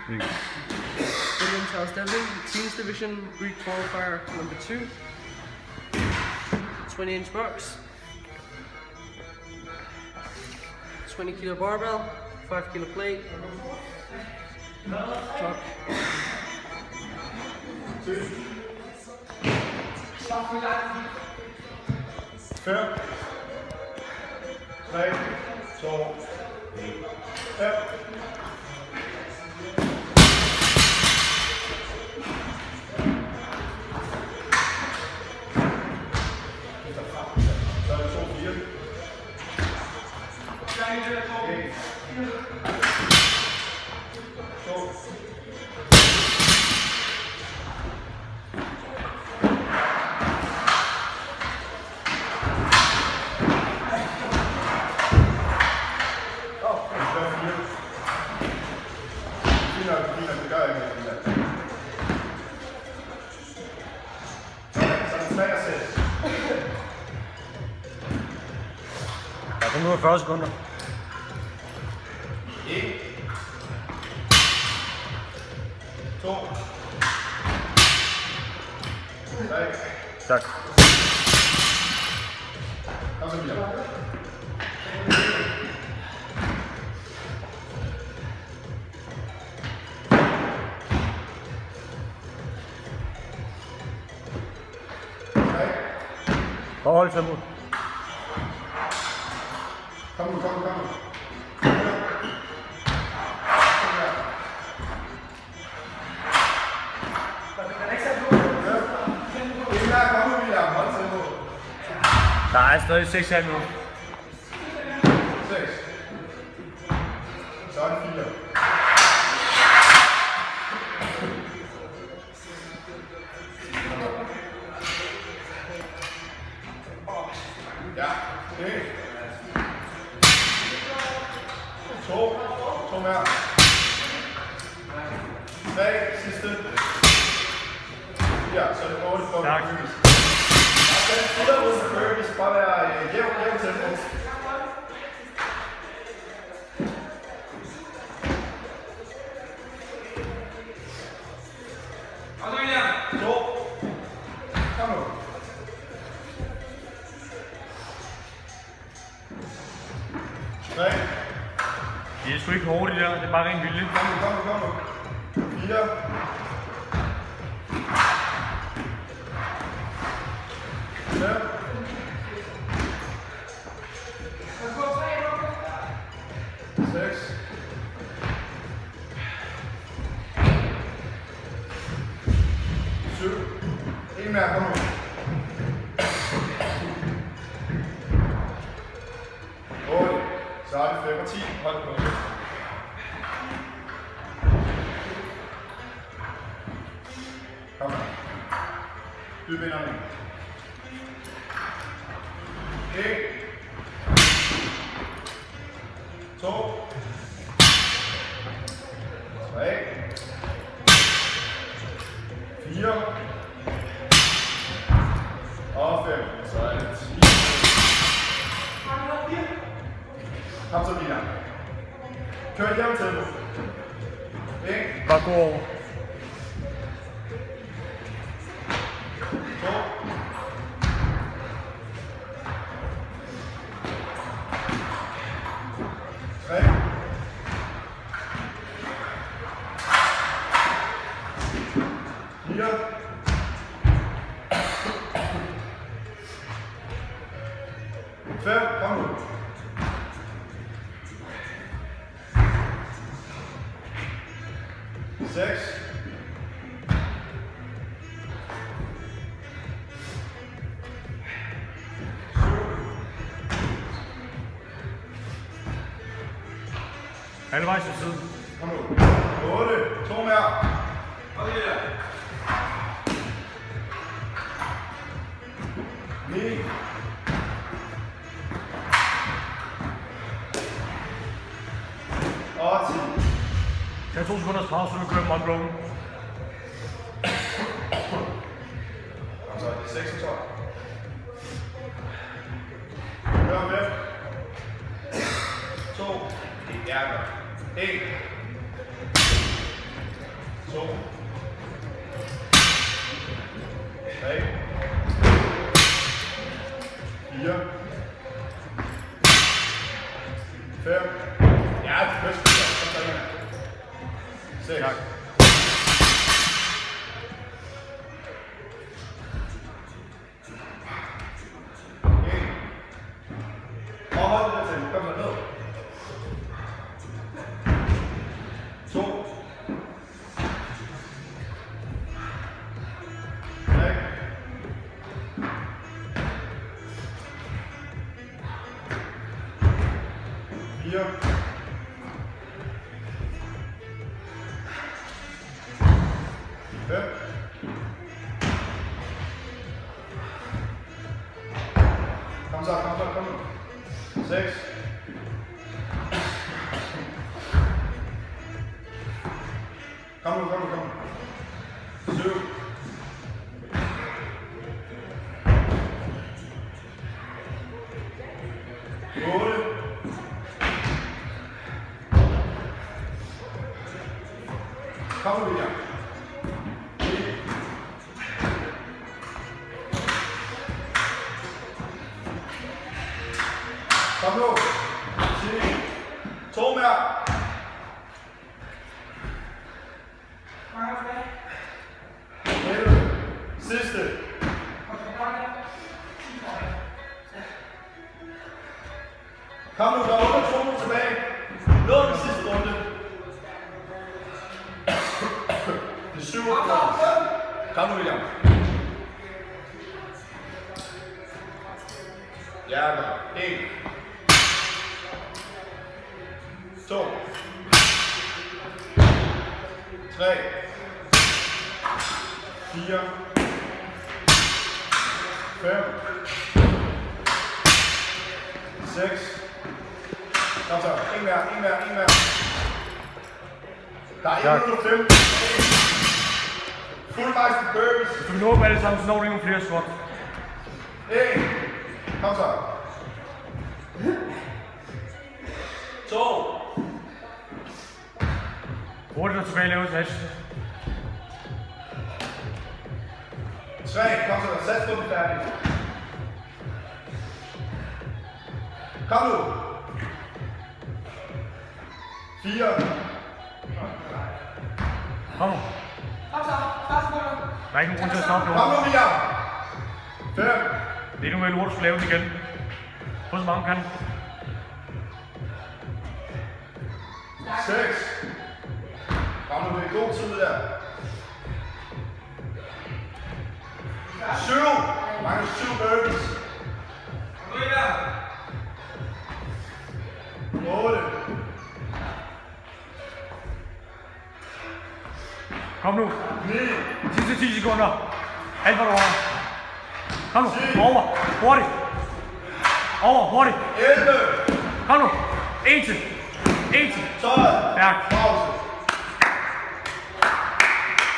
William Charles Devlin, Teens Division, Greek Qualifier number 2. 20-inch box. 20 kilo barbell, 5 kilo plate. Truck. 5, 3, 2, 1. Der er kun 40 sekunder. 1, 2, 3. Tak. Kom så videre. Hold så mod. Kom nu. Der er stadig 6,5 minutter. 6. Så er det 4. Ja, okay. 2 mere. 3, sidste. 4, så er det 8 for Tak. burpees. Bare være jævn tempo. Kom nu. Det er sgu ikke hårdt det der, det er bare ren vilje. Kom nu. 4. 5. 6. 7. En mere, kom nu. 8. Så er det 5 og 10. Hold på. Kom her. Dyb indånding. 1. 2. 3. 4. Og 5. Så er det 10. Kom så videre. Kør jævn tempo. 1. Bare gå over. 2. 3. 4. 5. Kom nu. 6. 7. Halvvejs til siden. Kom nu. 8. 2 mere. Og det der. 9. 10. Jeg har 2 sekunders pause, så du kører dem unbroken. Og så er det 6 og 12. Kør 5. 2. Ja, 1. 2. 3. 4. 5. Ja, det er bedst. 6. Tak. Og hold det der til. Kom så ned. 2. 3. 4. 5. kom så. 6. kom nu. 7. 8. kom nu, William. 9. kom nu. 10. 2 mere. 11. Sidste. Kom nu, der er under 2 minutter tilbage. Nå, den sidste runde. Det er 7. Kom nu, William. Ja, godt. 1. 2. 3. 4. 5. 6. Kom så. En mere. Der er 1 minut og 5. Full bicycle burpees. Hvis du kan nå dem alle sammen, så når du endnu flere squat. 1. Kom så. 2. Hurtigt og tilbage, lave sats. 3. Kom så. Sats på den færdig. Kom nu. 4. Kom nu. Der er ikke nogen grund til at stoppe nu. Kom nu, William. 5. Det er nu med lort, du skal lave den igen. Prøv så mange kan. 6. Kom nu, det er god tid der. 7. Mange 7 burpees. 8. Kom nu. 9. Sidste 10 sekunder. Alt hvad du har. Kom nu. Over. Hurtigt. Over. Hurtigt. 11. Kom nu. 1 til. 12. Stærkt. Pause.